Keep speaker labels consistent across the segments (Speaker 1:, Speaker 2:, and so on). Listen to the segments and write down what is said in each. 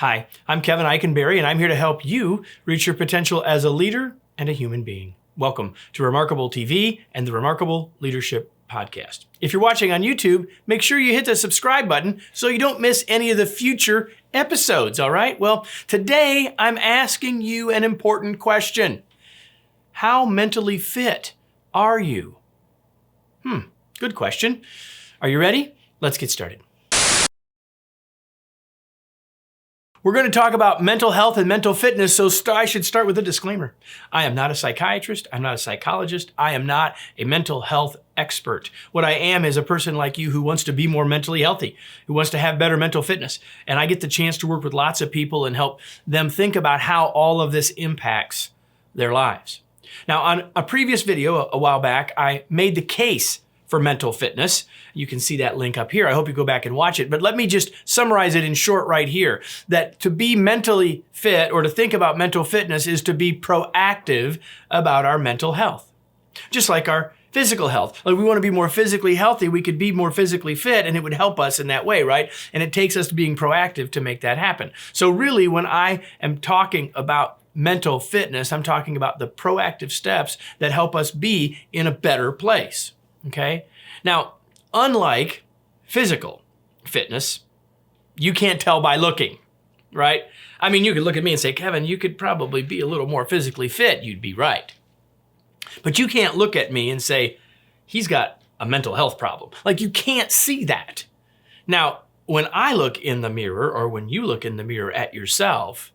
Speaker 1: Hi, I'm Kevin Eikenberry, and I'm here to help you reach your potential as a leader and a human being. Welcome to Remarkable TV and the Remarkable Leadership Podcast. If you're watching on YouTube, make sure you hit the subscribe button so you don't miss any of the future episodes, all right? Well, today I'm asking you an important question. How mentally fit are you? Good question. Are you ready? Let's get started. We're going to talk about mental health and mental fitness, so I should start with a disclaimer. I am not a psychiatrist. I'm not a psychologist. I am not a mental health expert. What I am is a person like you who wants to be more mentally healthy, who wants to have better mental fitness. And I get the chance to work with lots of people and help them think about how all of this impacts their lives. Now, on a previous video a while back, I made the case for mental fitness. You can see that link up here. I hope you go back and watch it. But let me just summarize it in short right here, that to be mentally fit or to think about mental fitness is to be proactive about our mental health. Just like our physical health. Like we want to be more physically healthy, we could be more physically fit and it would help us in that way, right? And it takes us to being proactive to make that happen. So really, when I am talking about mental fitness, I'm talking about the proactive steps that help us be in a better place. Okay? Now, unlike physical fitness, you can't tell by looking, right? I mean, you could look at me and say, Kevin, you could probably be a little more physically fit. You'd be right. But you can't look at me and say, he's got a mental health problem. Like, you can't see that. Now, when I look in the mirror, or when you look in the mirror at yourself,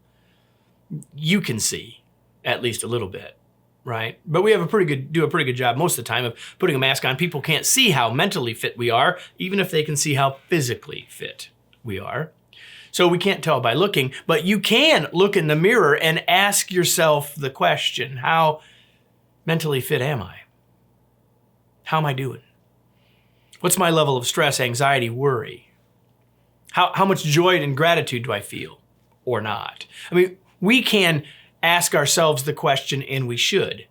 Speaker 1: you can see at least a little bit. Right? But we have do a pretty good job most of the time of putting a mask on. People can't see how mentally fit we are, even if they can see how physically fit we are. So we can't tell by looking, but you can look in the mirror and ask yourself the question, how mentally fit am I? How am I doing? What's my level of stress, anxiety, worry? How much joy and gratitude do I feel or not? I mean, we can ask ourselves the question, and we should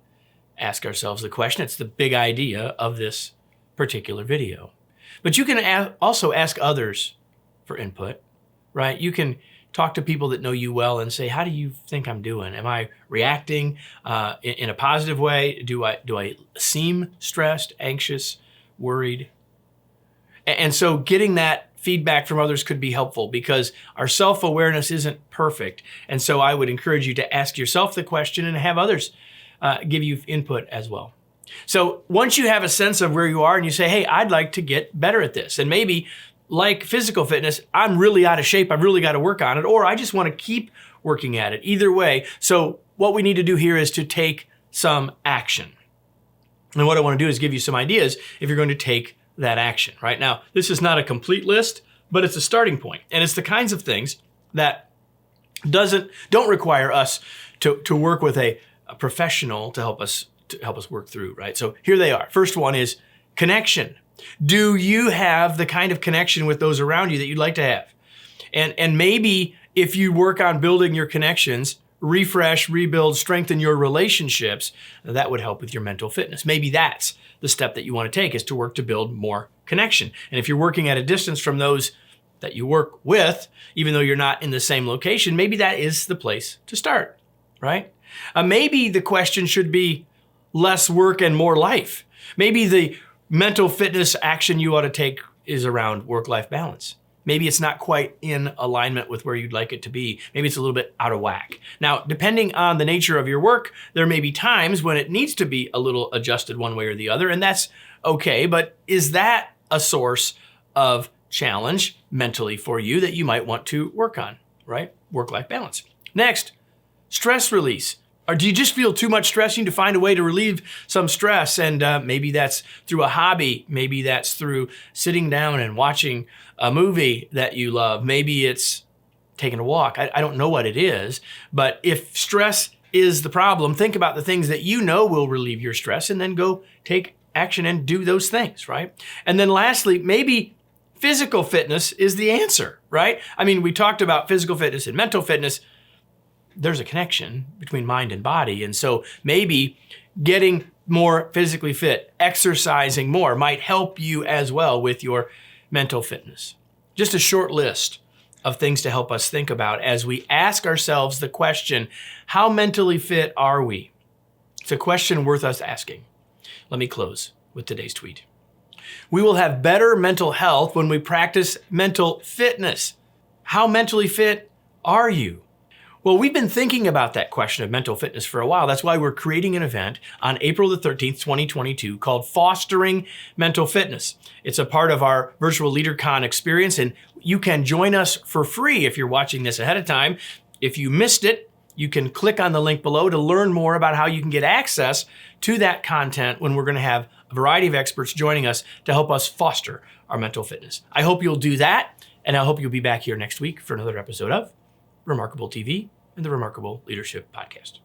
Speaker 1: ask ourselves the question. It's the big idea of this particular video. But you can also ask others for input, right? You can talk to people that know you well and say, how do you think I'm doing? Am I reacting in a positive way? Do I seem stressed, anxious, worried? And so getting that feedback from others could be helpful because our self-awareness isn't perfect. And so I would encourage you to ask yourself the question and have others give you input as well. So once you have a sense of where you are and you say, hey, I'd like to get better at this. And maybe like physical fitness, I'm really out of shape. I've really got to work on it. Or I just want to keep working at it. Either way. So what we need to do here is to take some action. And what I want to do is give you some ideas if you're going to take that action. Right now, this is not a complete list, but it's a starting point. And it's the kinds of things that don't require us to work with a professional to help us work through, right? So here they are. First one is connection. Do you have the kind of connection with those around you that you'd like to have? And maybe if you work on building your connections, refresh, rebuild, strengthen your relationships, that would help with your mental fitness. Maybe that's the step that you want to take, is to work to build more connection. And if you're working at a distance from those that you work with, even though you're not in the same location, maybe that is the place to start, right? Maybe the question should be less work and more life. Maybe the mental fitness action you ought to take is around work-life balance. Maybe it's not quite in alignment with where you'd like it to be. Maybe it's a little bit out of whack. Now, depending on the nature of your work, there may be times when it needs to be a little adjusted one way or the other, and that's okay. But is that a source of challenge mentally for you that you might want to work on, right? Work-life balance. Next, stress release. Or do you just feel too much stress? You need to find a way to relieve some stress. And maybe that's through a hobby. Maybe that's through sitting down and watching a movie that you love. Maybe it's taking a walk. I don't know what it is. But if stress is the problem, think about the things that you know will relieve your stress and then go take action and do those things, right? And then lastly, maybe physical fitness is the answer, right? I mean, we talked about physical fitness and mental fitness. There's a connection between mind and body. And so maybe getting more physically fit, exercising more might help you as well with your mental fitness. Just a short list of things to help us think about as we ask ourselves the question, how mentally fit are we? It's a question worth us asking. Let me close with today's tweet. We will have better mental health when we practice mental fitness. How mentally fit are you? Well, we've been thinking about that question of mental fitness for a while. That's why we're creating an event on April the 13th, 2022 called Fostering Mental Fitness. It's a part of our virtual LeaderCon experience, and you can join us for free if you're watching this ahead of time. If you missed it, you can click on the link below to learn more about how you can get access to that content when we're going to have a variety of experts joining us to help us foster our mental fitness. I hope you'll do that, and I hope you'll be back here next week for another episode of Remarkable TV and the Remarkable Leadership Podcast.